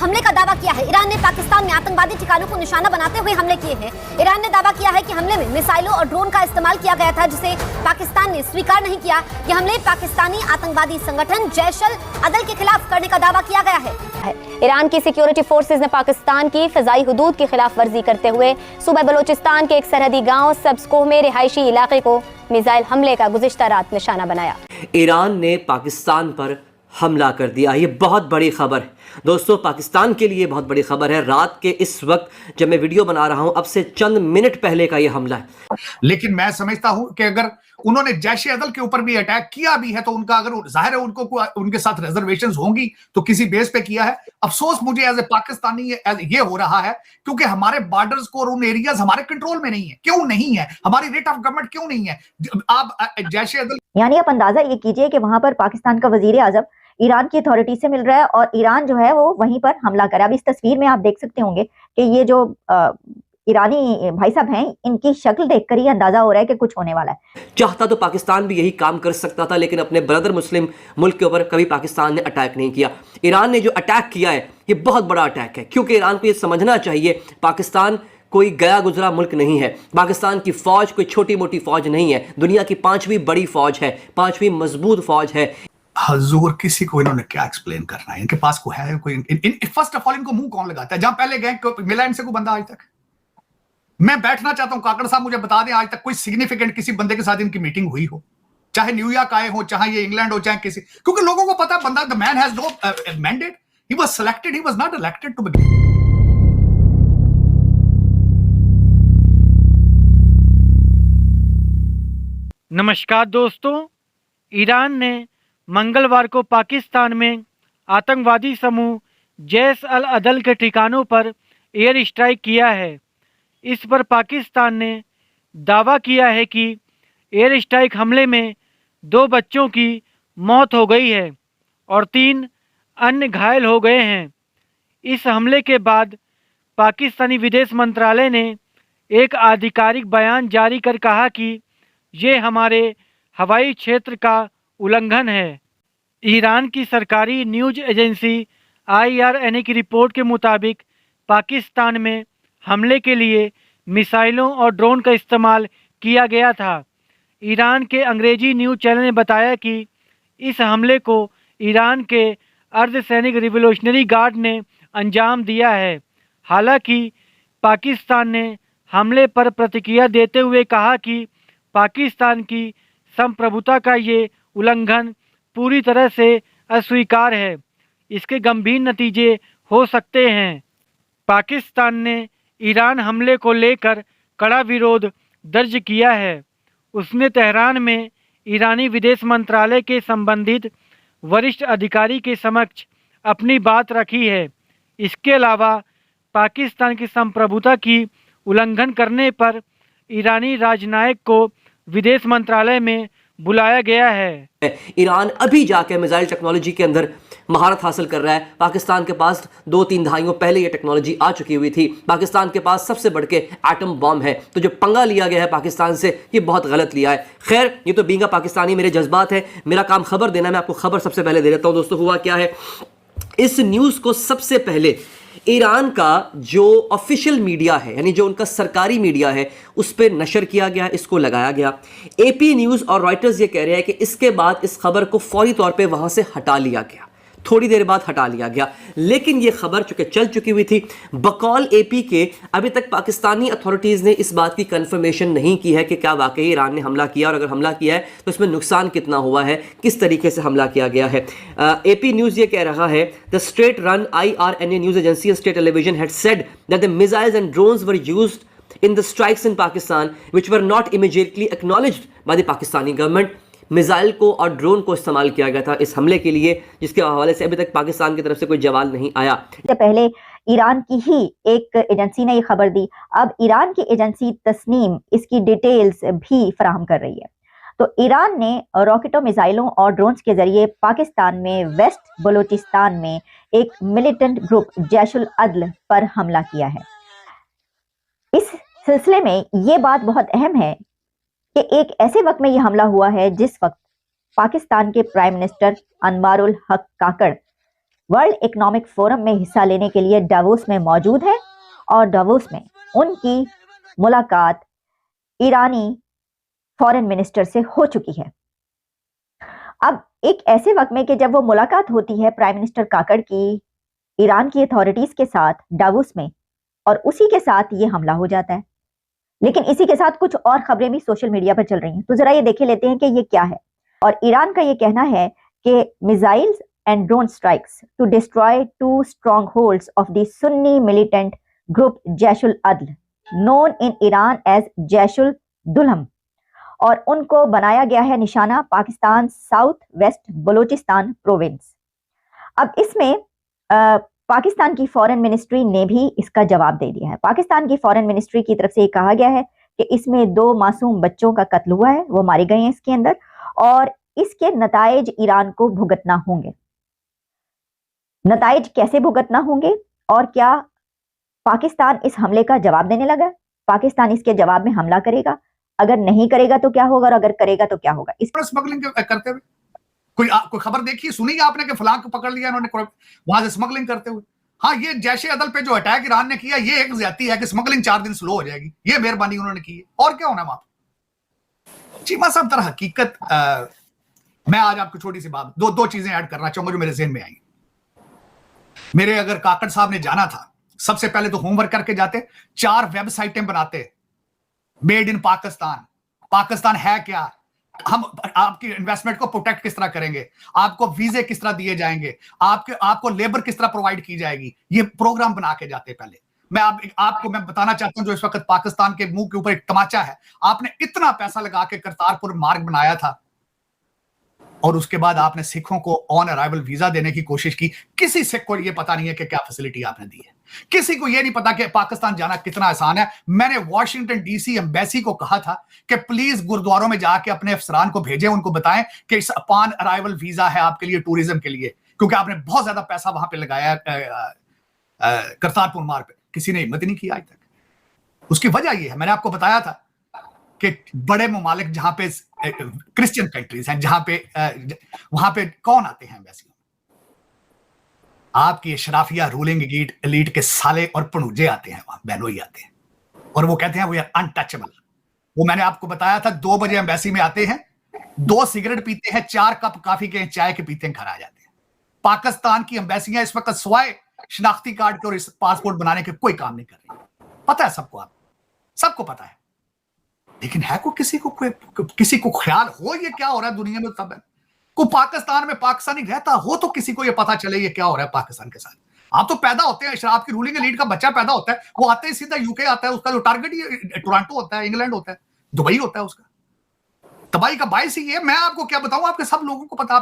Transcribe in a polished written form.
हमले का दावा किया है। ईरान ने पाकिस्तान में आतंकवादी ठिकानों को निशाना बनाते हुए हमले किए हैं। ईरान ने दावा किया है कि हमले में मिसाइलों और ड्रोन का इस्तेमाल किया गया था, जिसे पाकिस्तान ने स्वीकार नहीं किया। ये हमले पाकिस्तानी आतंकवादी संगठन जैश-अल-अदल के खिलाफ करने का दावा किया गया है। ईरान की सिक्योरिटी फोर्सेज ने पाकिस्तान की फिजाई हुदूद की खिलाफ वर्जी करते हुए सूबा बलोचिस्तान के एक सरहदी गांव सब्सकोह में रिहायशी इलाके को मिसाइल हमले का गुज़िश्ता रात निशाना बनाया। ईरान ने पाकिस्तान पर हमला कर दिया। ये बहुत बड़ी खबर है दोस्तों, पाकिस्तान के लिए बहुत बड़ी खबर है। रात के इस वक्त जब मैं वीडियो बना रहा हूं, अब से चंद मिनट पहले का ये हमला है। लेकिन मैं समझता हूं कि अगर उन्होंने जैश-ए-अदल के ऊपर भी अटैक किया भी है तो उनका अगर जाहिर है उनको उनके साथ रिजर्वेशंस होंगी तो किसी बेस पे किया है। अफसोस मुझे एज ए पाकिस्तानी ये हो रहा है क्योंकि हमारे बॉर्डर्स को और उन एरियाज हमारे कंट्रोल में नहीं है। क्यों नहीं है? हमारी रेट ऑफ गवर्नमेंट क्यों नहीं है? आप जैश-ए-अदल यानी आप अंदाजा ये कीजिए कि वहां पर पाकिस्तान का वजीर आजम ईरान की अथॉरिटी से मिल रहा है और ईरान जो है वो वहीं पर हमला करे। अब इस तस्वीर में आप देख सकते होंगे कि ये जो ईरानी भाई साहब हैं, इनकी शक्ल देखकर ही अंदाजा हो रहा है कि कुछ होने वाला है। चाहता तो पाकिस्तान भी यही काम कर सकता था, लेकिन अपने ब्रदर मुस्लिम मुल्क के ऊपर कभी पाकिस्तान ने अटैक नहीं किया। ईरान ने जो अटैक किया है ये बहुत बड़ा अटैक है, क्योंकि ईरान को ये समझना चाहिए पाकिस्तान कोई गया गुजरा मुल्क नहीं है। पाकिस्तान की फौज कोई छोटी मोटी फौज नहीं है, दुनिया की 5वीं बड़ी फौज है, 5वीं मजबूत फौज है। हजूर किसी को इन्होंने क्या एक्सप्लेन करना है? इनके पास को है कोई फर्स्ट ऑफ ऑल इनको मुंह कौन लगाता है? जहां पहले गए मिला इनसे कोई बंदा आज तक? मैं बैठना चाहता हूं काकड़ साहब मुझे बता दें आज तक कोई सिग्निफिकेंट किसी बंदे के साथ इनकी मीटिंग हुई हो, चाहे न्यूयॉर्क आए हो, चाहे ये इंग्लैंड हो, चाहे किसी, क्योंकि लोगों को पता बंदा the man has no mandate, he was selected, he was not elected to begin. नमस्कार दोस्तों, ईरान ने मंगलवार को पाकिस्तान में आतंकवादी समूह जैश-अल-अदल के ठिकानों पर एयर स्ट्राइक किया है। इस पर पाकिस्तान ने दावा किया है कि एयर स्ट्राइक हमले में 2 बच्चों की मौत हो गई है और 3 अन्य घायल हो गए हैं। इस हमले के बाद पाकिस्तानी विदेश मंत्रालय ने एक आधिकारिक बयान जारी कर कहा कि ये हमारे हवाई क्षेत्र का उल्लंघन है। ईरान की सरकारी न्यूज़ एजेंसी IRNA की रिपोर्ट के मुताबिक पाकिस्तान में हमले के लिए मिसाइलों और ड्रोन का इस्तेमाल किया गया था। ईरान के अंग्रेजी न्यूज़ चैनल ने बताया कि इस हमले को ईरान के अर्धसैनिक रिवोल्यूशनरी गार्ड ने अंजाम दिया है। हालांकि पाकिस्तान ने हमले पर प्रतिक्रिया देते हुए कहा कि पाकिस्तान की संप्रभुता का ये उल्लंघन पूरी तरह से अस्वीकार है। इसके गंभीर नतीजे हो सकते हैं। पाकिस्तान ने ईरान हमले को लेकर कड़ा विरोध दर्ज किया है। उसने तेहरान में ईरानी विदेश मंत्रालय के संबंधित वरिष्ठ अधिकारी के समक्ष अपनी बात रखी है। इसके अलावा पाकिस्तान की संप्रभुता की उल्लंघन करने पर ईरानी राजनयिक को विदेश मंत्रालय में बुलाया गया है। ईरान अभी जाके मिसाइल टेक्नोलॉजी के अंदर महारत हासिल कर रहा है। पाकिस्तान के पास 2-3 दहाइयों पहले ये टेक्नोलॉजी आ चुकी हुई थी। पाकिस्तान के पास सबसे बढ़ के एटम बॉम्ब है, तो जो पंगा लिया गया है पाकिस्तान से ये बहुत गलत लिया है। खैर, ये तो बींगा पाकिस्तानी मेरे जज्बात है, मेरा काम खबर देना। मैं आपको खबर सबसे पहले दे देता हूँ। दोस्तों, हुआ क्या है, इस न्यूज़ को सबसे पहले ईरान का जो ऑफिशियल मीडिया है, यानी जो उनका सरकारी मीडिया है, उस पर नशर किया गया, इसको लगाया गया। AP न्यूज़ और रॉयटर्स ये कह रहे हैं कि इसके बाद इस खबर को फौरी तौर पे वहाँ से हटा लिया गया। थोड़ी देर बाद हटा लिया गया, लेकिन ये खबर चूंकि चल चुकी हुई थी बकौल AP के, अभी तक पाकिस्तानी अथॉरिटीज़ ने इस बात की कंफर्मेशन नहीं की है कि क्या वाकई ईरान ने हमला किया, और अगर हमला किया है तो इसमें नुकसान कितना हुआ है, किस तरीके से हमला किया गया है। AP न्यूज़ ये कह रहा है, the state run IRNA news agency and state television had said that the missiles and drones were used in the strikes in Pakistan which were not immediately acknowledged by the Pakistani government। Missile को और drone को इस्तेमाल किया गया था इस हमले के लिए, जिसके हवाले से अभी तक पाकिस्तान की तरफ से कोई जवाब नहीं आया। पहले ईरान की ही एक एजेंसी ने ये खबर दी, अब ईरान की एजेंसी तस्नीम इसकी डिटेल्स भी फराहम कर रही है। तो ईरान ने रॉकेटों, मिसाइलों और ड्रोन्स के जरिए पाकिस्तान में वेस्ट बलोचिस्तान में एक मिलिटेंट ग्रुप जैश-उल-अदल पर हमला किया है। इस सिलसिले में ये बात बहुत अहम है कि एक ऐसे वक्त में यह हमला हुआ है जिस वक्त पाकिस्तान के प्राइम मिनिस्टर अनवारुल हक काकड़ वर्ल्ड इकोनॉमिक फोरम में हिस्सा लेने के लिए डावोस में मौजूद है और डावोस में उनकी मुलाकात ईरानी फॉरेन मिनिस्टर से हो चुकी है। अब एक ऐसे वक्त में कि जब वो मुलाकात होती है प्राइम मिनिस्टर काकड़ की ईरान की अथॉरिटीज के साथ डावोस में, और उसी के साथ ये हमला हो जाता है। लेकिन इसी के साथ कुछ और खबरें भी सोशल मीडिया पर चल रही हैं, तो जरा ये देखे लेते हैं कि ये क्या है। और ईरान का ये कहना है कि missiles and drone strikes to destroy 2 strongholds of the Sunni militant group Jaish al-Adl, known in Iran as Jaish al-Dulham, और उनको बनाया गया है निशाना Pakistan south west Balochistan province. अब इसमें पाकिस्तान की फॉरेन मिनिस्ट्री ने भी इसका जवाब दे दिया है। पाकिस्तान की फॉरेन मिनिस्ट्री की तरफ से कहा गया है कि इसमें 2 मासूम बच्चों का कत्ल हुआ है, वो मारे गए हैं इसके अंदर, और इसके नताइज ईरान को भुगतना होंगे। नताइज कैसे भुगतना होंगे और क्या पाकिस्तान इस हमले का जवाब देने लगा? पाकिस्तान इसके जवाब में हमला करेगा? अगर नहीं करेगा तो क्या होगा और अगर करेगा तो क्या होगा? इस स्मगलिंग करते हुए कोई खबर देखी सुनी आपने कि फलां को पकड़ लिया इन्होंने वहां से स्मगलिंग करते हुए? हाँ, ये जैश अदल पे जो अटैक ईरान ने किया ये एक ज्यादती है कि स्मगलिंग 4 दिन स्लो हो जाएगी, ये मेहरबानी उन्होंने की है, और क्या होना वहां। चीमा साहब तरह हकीकत मैं आज आपको छोटी सी बात दो चीजें ऐड करना चाहूंगा जो मेरे ज़हन में आई। मेरे अगर काकड़ साहब ने जाना था, सबसे पहले तो होमवर्क करके जाते, 4 वेबसाइटें बनाते, मेड इन पाकिस्तान, पाकिस्तान है क्या, हम आपकी इन्वेस्टमेंट को प्रोटेक्ट किस तरह करेंगे, आपको वीजे किस तरह दिए जाएंगे, आपको लेबर किस तरह प्रोवाइड की जाएगी, ये प्रोग्राम बना के जाते पहले। मैं बताना चाहता हूं जो इस वक्त पाकिस्तान के मुंह के ऊपर एक तमाचा है, आपने इतना पैसा लगा के करतारपुर मार्ग बनाया था और उसके बाद आपने सिखों को ऑन अराइवल वीजा देने की कोशिश की। किसी सिख को यह पता नहीं है कि क्या फैसिलिटी आपने दी है, किसी को यह नहीं पता कि पाकिस्तान जाना कितना आसान है। मैंने वॉशिंगटन डीसी एम्बेसी को कहा था कि प्लीज गुरुद्वारों में जाके अपने अफसरान को भेजें, उनको बताएं कि इस ऑन अराइवल वीजा है आपके लिए टूरिज्म के लिए, क्योंकि आपने बहुत ज्यादा पैसा वहां पे लगाया करतारपुर मार्ग पे। किसी ने हिम्मत नहीं की आज तक। उसकी वजह यह है, मैंने आपको बताया था कि बड़े ममालिक जहां पे क्रिश्चियन कंट्रीज हैं, जहां पे वहां पे कौन आते हैं एम्बेसी? आपकी शराफिया रूलिंग एलीट के साले और पनूजे आते हैं, वहां बहनोई आते हैं, और वो कहते हैं वी आर अनटचेबल। वो मैंने आपको बताया था 2 बजे एम्बेसी में आते हैं, 2 सिगरेट पीते हैं, 4 कप काफी के चाय के पीते हैं, घर आ जाते हैं। पाकिस्तान की एम्बेसियां इस वक्त सिवाय शनाख्ती कार्ड के और पासपोर्ट बनाने के कोई काम नहीं कर रही। पता है सबको, आप सबको पता है, लेकिन है को किसी को ख्याल हो ये क्या हो रहा है दुनिया में? तब को पाकिस्तान में पाकिस्तानी रहता हो तो किसी को ये पता चले ये क्या हो रहा है पाकिस्तान के साथ। आप तो पैदा होते हैं, शराब की रूलिंग एलीट का बच्चा पैदा होता है, वो आते ही सीधा यूके आता है, उसका जो टारगेट ही टोरंटो होता है, इंग्लैंड होता है, दुबई होता है। उसका तबाही का बायस ही है। मैं आपको क्या बताऊं, आपके सब लोगों को पता।